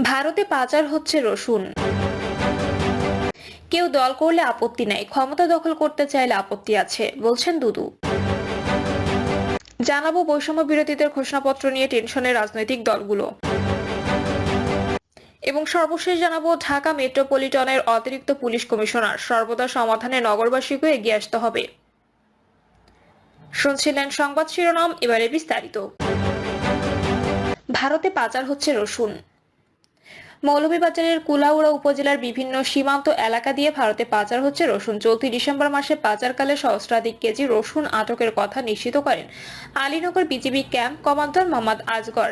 ভারতে পাচার হচ্ছে রসুন। কেউ দল করলে আপত্তি নাই, ক্ষমতা দখল করতে চাইলে আপত্তি আছে, বলছেন দুদু। জানাবো বৈষম্য বিরোধীদের ঘোষণাপত্র নিয়ে টেনশনে রাজনৈতিক দলগুলো। এবং সর্বশেষ জানাবো ঢাকা মেট্রোপলিটনের অতিরিক্ত পুলিশ কমিশনার সর্বদা সমাধানে নগরবাসীকে এগিয়ে আসতে হবে। শুনছিলেন সংবাদ শিরোনাম, এবারে বিস্তারিত। ভারতে পাচার হচ্ছে রসুন। মৌলভীবাজারের কুলাউড়া উপজেলার বিভিন্ন সীমান্ত এলাকা দিয়ে ভারতে পাচার হচ্ছে রসুন। চলতি ডিসেম্বর মাসে পাচারকালে সহস্রাধিক কেজি রসুন আটকের কথা নিশ্চিত করেন আলীনগর বিজিবি ক্যাম্প কমান্ডার মোহাম্মদ আজগর।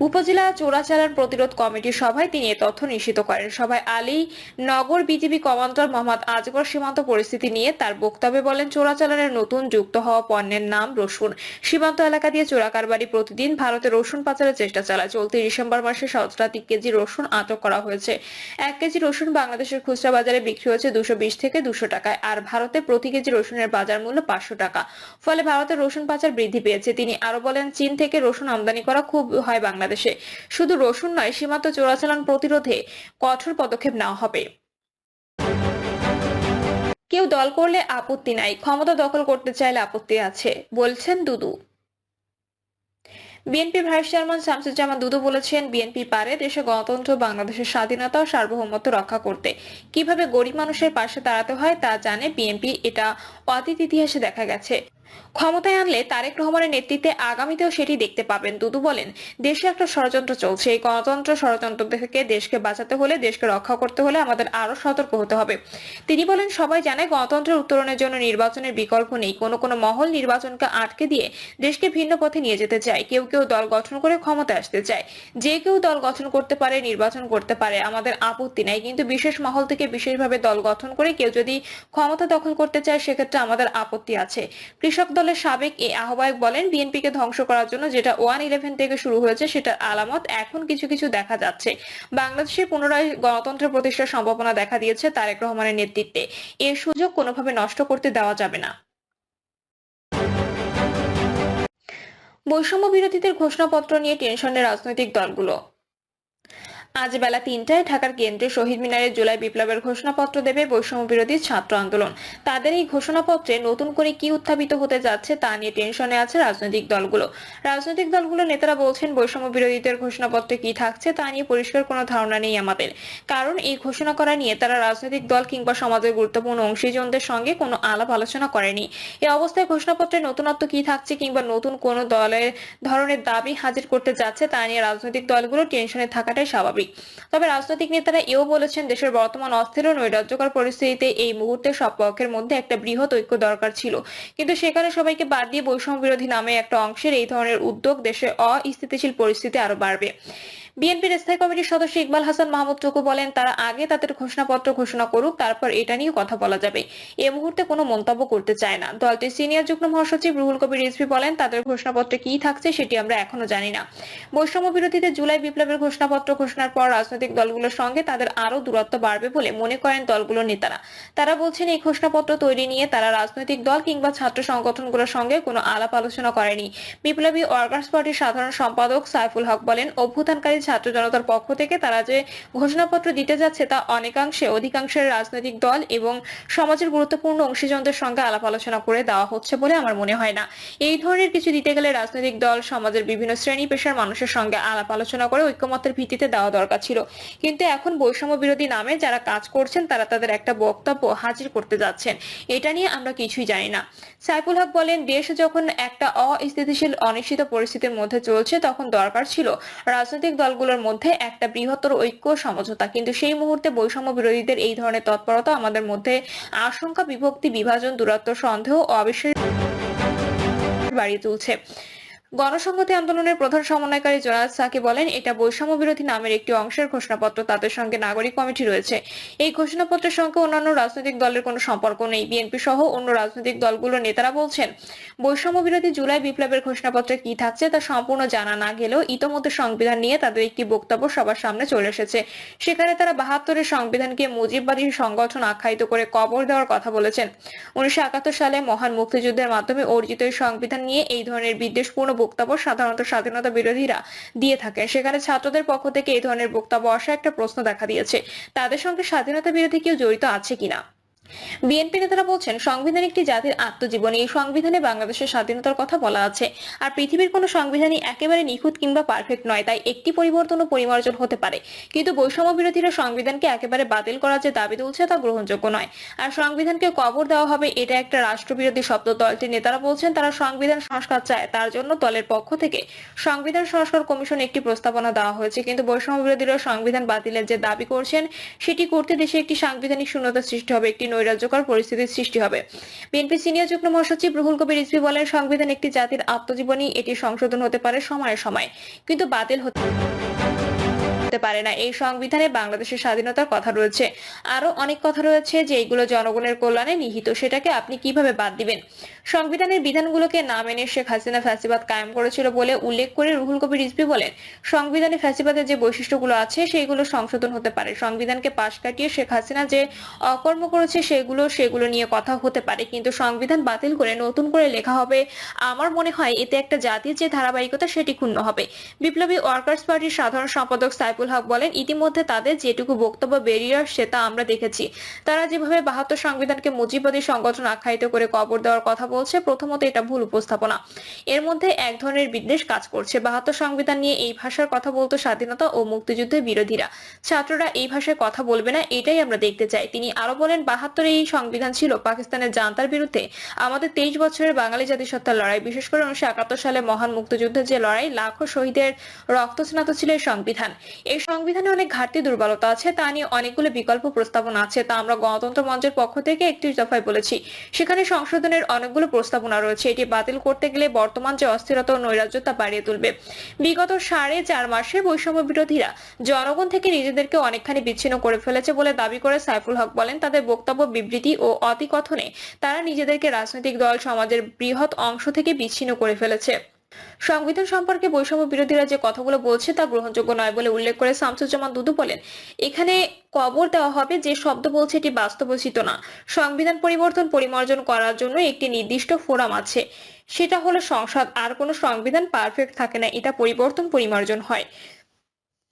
উপজেলা চোরাচালান প্রতিরোধ কমিটির সভায় তিনি এ তথ্য নিশ্চিত করেন। সভায় আলীনগর বিজিবি কমান্ডার মোহাম্মদ আজগর সীমান্ত পরিস্থিতি নিয়ে তার বক্তব্যে বলেন, চোরাচালানের নতুন যুক্ত হওয়া পণ্যের নাম রসুন। সীমান্ত এলাকা দিয়ে চোরাকারবারি প্রতিদিন ভারতে রসুন পাচারের চেষ্টা চালায়। চলতি ডিসেম্বর মাসে সহস্রাধিক কেজি রসুন আটক করা হয়েছে। 1 কেজি রসুন বাংলাদেশের খুচরা বাজারে বিক্রি হচ্ছে 220 থেকে 200 টাকায়, আর ভারতে প্রতি কেজি রসুনের বাজার মূল্য 500 টাকা। ফলে ভারতের রসুন পাচার বৃদ্ধি পেয়েছে। তিনি আরো বলেন, চীন থেকে রসুন আমদানি করা খুব হয় বাংলাদেশে। শুধু রসুন নয়, সীমান্ত চোরাচালান প্রতিরোধে কঠোর পদক্ষেপ নেওয়া হবে। কেউ দল করলে আপত্তি নাই, ক্ষমতা দখল করতে চাইলে আপত্তি আছে, বলছেন দুদু। বিএনপির ভাইস চেয়ারম্যান শামসুজ্জামান দুদু বলেছেন, বিএনপি পারে দেশে গণতন্ত্র, বাংলাদেশের স্বাধীনতা ও সার্বভৌমত্ব রক্ষা করতে। কিভাবে গরিব মানুষের পাশে দাঁড়াতে হয় তা জানে বিএনপি, এটা অতীত ইতিহাসে দেখা গেছে। ক্ষমতায় আনলে তারেক রহমানের নেতৃত্বে আগামীতেও সেটি দেখতে পাবেন। দুদু বলেন, দেশে একটা ষড়যন্ত্র চলছে। এই গণতন্ত্র ষড়যন্ত্র থেকে দেশকে বাঁচাতে হলে, দেশকে রক্ষা করতে হলে আমাদের আরো সতর্ক হতে হবে। তিনি বলেন, সবাই জানে গণতন্ত্রের উত্তরণের জন্য নির্বাচনের বিকল্প নেই। কোনো মহল নির্বাচনকে আটকে দিয়ে দেশকে ভিন্ন পথে নিয়ে যেতে চায়। কেউ কেউ দল গঠন করে ক্ষমতায় আসতে চায়। যে কেউ দল গঠন করতে পারে, নির্বাচন করতে পারে, আমাদের আপত্তি নাই। কিন্তু বিশেষ মহল থেকে বিশেষভাবে দল গঠন করে কেউ যদি ক্ষমতা দখল করতে চায়, সেক্ষেত্রে আমাদের আপত্তি আছে। কৃষক দলের সাবেক এই আহ্বায়ক বলেন, বিএনপিকে ধ্বংস করার জন্য যেটা 1-11 থেকে শুরু হয়েছে, সেটার আলামত এখন কিছু কিছু দেখা যাচ্ছে। বাংলাদেশে পুনরায় গণতন্ত্র প্রতিষ্ঠার সম্ভাবনা দেখা দিয়েছে তারেক রহমানের নেতৃত্বে। এর সুযোগ কোনোভাবে নষ্ট করতে দেওয়া যাবে না। বৈষম্য বিরোধীদের ঘোষণাপত্র নিয়ে টেনশনে রাজনৈতিক দলগুলো। আজ বেলা 3টায় ঢাকার কেন্দ্রীয় শহীদ মিনারে জুলাই বিপ্লবের ঘোষণাপত্র দেবে বৈষম্য বিরোধী ছাত্র আন্দোলন। তাদের এই ঘোষণাপত্রে নতুন করে কি উত্থাপিত হতে যাচ্ছে তা নিয়ে টেনশনে আছে রাজনৈতিক দলগুলো। রাজনৈতিক দলগুলোর নেতারা বলছেন, বৈষম্য বিরোধীদের ঘোষণাপত্রে কি থাকছে তা নিয়ে পরিষ্কার কোনো ধারণা নেই আমাদের। কারণ এই ঘোষণা করা নিয়ে তারা রাজনৈতিক দল কিংবা সমাজের গুরুত্বপূর্ণ অংশীজনদের সঙ্গে কোনো আলাপ আলোচনা করেনি। এই অবস্থায় ঘোষণাপত্রে নতুনত্ব কি থাকছে কিংবা নতুন কোনো দলের ধরনের দাবি হাজির করতে যাচ্ছে তা নিয়ে রাজনৈতিক দলগুলো টেনশনে থাকাটাই স্বাভাবিক। তবে রাজনৈতিক নেতারা এও বলেছেন, দেশের বর্তমান অস্থির ও নৈরাজ্যকর পরিস্থিতিতে এই মুহূর্তে সব পক্ষের মধ্যে একটা বৃহৎ ঐক্য দরকার ছিল। কিন্তু সেখানে সবাইকে বাদ দিয়ে বৈষম্য বিরোধী নামে একটা অংশের এই ধরনের উদ্যোগ দেশে অস্থিতিশীল পরিস্থিতি আরো বাড়বে। বিএনপির স্থায়ী কমিটির সদস্য ইকবাল হাসান মাহমুদ টুকু বলেন, তারা আগে তাদের ঘোষণাপত্র ঘোষণা করুক, তারপর এটা নিয়ে কথা বলা যাবে। এ মুহূর্তে কোনো মন্তব্য করতে চায় না। দলটির সিনিয়র যুগ্ম মহাসচিব রুহুল কবির রিজভী বলেন, তাদের ঘোষণাপত্রে কি থাকছে সেটি আমরা এখনো জানি না। বৈষম্য বিরোধীদের জুলাই বিপ্লবের ঘোষণাপত্র ঘোষণার পর রাজনৈতিক দলগুলোর সঙ্গে তাদের আরো দূরত্ব বাড়বে বলে মনে করেন দলগুলোর নেতারা। তারা বলছেন, এই ঘোষণাপত্র তৈরি নিয়ে তারা রাজনৈতিক দল কিংবা ছাত্র সংগঠনগুলোর সঙ্গে কোনো আলাপ আলোচনা করেনি। বিপ্লবী ওয়ার্কার্স পার্টির সাধারণ সম্পাদক সাইফুল হক বলেন, অভ্যুত্থানকারী ছাত্র জনতার পক্ষ থেকে তারা যে ঘোষণাপত্র দিতে যাচ্ছে তা অধিকাংশের রাজনৈতিক দল এবং সমাজের গুরুত্বপূর্ণ অংশীজনদের সঙ্গে আলাপ আলোচনা করে দেওয়া হচ্ছে বলে আমার মনে হয় না। এই ধরনের কিছু দিতে গেলে রাজনৈতিক দল, সমাজের বিভিন্ন শ্রেণী পেশার মানুষের সঙ্গে আলাপ আলোচনা করে ঐকমত্যের ভিত্তিতে দেওয়া দরকার ছিল। কিন্তু এখন বৈষম্য বিরোধী নামে যারা কাজ করছেন তারা তাদের একটা বক্তব্য হাজির করতে যাচ্ছেন। এটা নিয়ে আমরা কিছুই জানি না। সাইফুল হক বলেন, দেশ যখন একটা অস্থিতিশীল অনিশ্চিত পরিস্থিতির মধ্যে চলছে, তখন দরকার ছিল রাজনৈতিক দলগুলোর মধ্যে একটা বৃহত্তর ঐক্য সমঝোতা। কিন্তু সেই মুহূর্তে বৈষম্য বিরোধীদের এই ধরনের তৎপরতা আমাদের মধ্যে আশঙ্কা, বিভক্তি, বিভাজন, দূরত্ব, সন্দেহ ও অবিশ্বাস বাড়িয়ে তুলছে। গণসংহতি আন্দোলনের প্রধান সমন্বয়কারী জোনায়েদ সাকি বলেন, এটা বৈষম্য বিরোধী নামের একটি অংশের ঘোষণাপত্র। তাদের সঙ্গে নাগরিক কমিটি রয়েছে। এই ঘোষণাপত্রের সঙ্গে অন্যান্য রাজনৈতিক দলের কোনো সম্পর্ক নেই। বিএনপি সহ অন্য রাজনৈতিক দলগুলোর নেতারা বলছেন, বৈষম্য বিরোধী জুলাই বিপ্লবের ঘোষণাপত্রে কি থাকছে তা সম্পূর্ণ জানা না গেলেও ইতোমধ্যে সংবিধান নিয়ে তাদের একটি বক্তব্য সবার সামনে চলে এসেছে। সেখানে তারা ৭২-এর সংবিধানকে মুজিববাদী সংগঠন আখ্যায়িত করে কবর দেওয়ার কথা বলেছেন। 19৭১ সালে মহান মুক্তিযুদ্ধের মাধ্যমে অর্জিত এই সংবিধান নিয়ে এই ধরনের বিদ্বেষপূর্ণ বক্তব্য সাধারণত স্বাধীনতা বিরোধীরা দিয়ে থাকেন। সেখানে ছাত্রদের পক্ষ থেকে এই ধরনের বক্তব্য আসা একটা প্রশ্ন দেখা দিয়েছে, তাদের সঙ্গে স্বাধীনতা বিরোধী কেউ জড়িত আছে কিনা। বিএনপি নেতারা বলছেন, সংবিধান একটি জাতির আত্মজীবনী। এই সংবিধানে বাংলাদেশের স্বাধীনতার কথা বলা আছে। আর পৃথিবীর কোনো সংবিধানই একেবারে নিখুঁত কিংবা পারফেক্ট নয়, তাই একটি পরিবর্তন ও পরিমার্জন হতে পারে। কিন্তু বৈষম্য বিরোধীরা সংবিধানকে একেবারে বাতিল করার যে দাবি তুলছে তা গ্রহণযোগ্য নয়। আর সংবিধানকে কবর দেওয়া হবে, এটা একটা রাষ্ট্রবিরোধী শব্দ। দলটির নেতারা বলছেন, তারা সংবিধান সংস্কার চায়, তার জন্য দলের পক্ষ থেকে সংবিধান সংস্কার কমিশন একটি প্রস্তাবনা দেওয়া হয়েছে। কিন্তু বৈষম্য বিরোধীরা সংবিধান বাতিলের যে দাবি করছেন, সেটি করতে দেশে একটি সাংবিধানিক শূন্যতা সৃষ্টি হবে, একটি নৈরাজ্যকর পরিস্থিতির সৃষ্টি হবে। বিএনপি সিনিয়র যুগ্ম মহাসচিব রুহুল কবির রিজভী বলেন, সংবিধান একটি জাতির আত্মজীবনী। এটি সংশোধন হতে পারে সময়ে সময়ে, কিন্তু বাতিল হতে পারে না। এই সংবিধানে বাংলাদেশের স্বাধীনতার কথা রয়েছে, আরো অনেক কথা রয়েছে যে এগুলো জনগণের কল্যাণে নিহিত। সেটাকে আপনি কিভাবে বাদ দিবেন? সংবিধানের বিধানগুলোকে না মেনে শেখ হাসিনা ফ্যাসিবাদ কায়েম করেছিল বলে উল্লেখ করে রুহুল কবির রিজভী বলেন, সংবিধানে ফ্যাসিবাদের যে বৈশিষ্ট্যগুলো আছে সেগুলো সংশোধন হতে পারে। সংবিধানকে পাশ কাটিয়ে শেখ হাসিনা যে অকর্ম করেছে সেগুলো নিয়ে কথা হতে পারে, কিন্তু সংবিধান বাতিল করে নতুন করে লেখা হবে। আমার মনে হয় এতে একটা জাতির যে ধারাবাহিকতা সেটি ক্ষুণ্ণ হবে। বিপ্লবী ওয়ার্কার্স পার্টির সাধারণ সম্পাদক সাইফুল হক বলেন, ইতিমধ্যে তাদের যেটুকু বক্তব্য বেরিয়ে আসছে তা আমরা দেখেছি। তারা যেভাবে ৭২ সংবিধানকে মুজিববাদী সংগঠন আখ্যায়িত করে কবর দেওয়ার কথা বলছে, প্রথমত এটা ভুল উপস্থাপনা। এর মধ্যে এক ধরনের বিদ্বেষ কাজ করছে। ৭২ সংবিধান নিয়ে এই ভাষার কথা বলতো স্বাধীনতা ও মুক্তিযুদ্ধের বিরোধীরা। ছাত্ররা এই ভাষায় কথা বলবে না, এটাই আমরা দেখতে চাই। তিনি আরো বলেন, ৭২ এই সংবিধান ছিল পাকিস্তানের জান্তার বিরুদ্ধে আমাদের 23 বছরের বাঙালি জাতিসত্তার লড়াই। বিশেষ করে 1971 সালে মহান মুক্তিযুদ্ধের যে লড়াই, লাখো শহীদের রক্ত স্নাত ছিল এই সংবিধান। এই সংবিধানে অনেক ঘাটতি দুর্বলতা আছে, তা নিয়ে অনেকগুলো বিকল্প প্রস্তাবনা আছে, তা আমরা গণতন্ত্র মঞ্চের পক্ষ থেকে 31 দফায় বলেছি। সেখানে সংশোধনের অনেকগুলো প্রস্তাবনা রয়েছে। এটি বাতিল করতে গেলে বর্তমান যে অস্থিরতা ও নৈরাজ্য তা বাড়িয়ে তুলবে। বিগত 4.5 মাসে বৈষম্য বিরোধীরা জনগণ থেকে নিজেদেরকে অনেকখানি বিচ্ছিন্ন করে ফেলেছে বলে দাবি করে সাইফুল হক বলেন, তাদের বক্তব্য, বিবৃতি ও অতিকথনে তারা নিজেদেরকে রাজনৈতিক দল, সমাজের বৃহৎ অংশ থেকে বিচ্ছিন্ন করে ফেলেছে। সংবিধান সম্পর্কে বৈষম্য বিরোধীরা যে কথাগুলো বলছে তা গ্রহণযোগ্য নয় বলে উল্লেখ করে শামসুজ্জামান দুদু বলেন, এখানে কবর দেওয়া হবে যে শব্দ বলছে এটি বাস্তবসিত না। সংবিধান পরিবর্তন পরিমার্জন করার জন্য একটি নির্দিষ্ট ফোরাম আছে, সেটা হলো সংসদ। আর কোনো সংবিধান পারফেক্ট থাকে না, এটা পরিবর্তন পরিমার্জন হয়,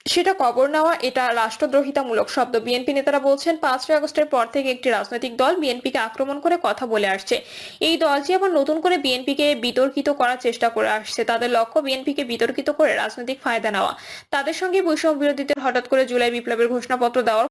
সেটা কবর নেওয়া, এটা রাষ্ট্রদ্রোহিতামূলক শব্দ। বিএনপি নেতারা বলছেন, 5ই আগস্টের পর থেকে একটি রাজনৈতিক দল বিএনপিকে আক্রমণ করে কথা বলে আসছে। এই দলটি আবার নতুন করে বিএনপিকে বিতর্কিত করার চেষ্টা করে আসছে। তাদের লক্ষ্য বিএনপিকে বিতর্কিত করে রাজনৈতিক ফায়দা নেওয়া। তাদের সঙ্গে বৈষম্য বিরোধীদের হঠাৎ করে জুলাই বিপ্লবের ঘোষণাপত্র দেওয়ার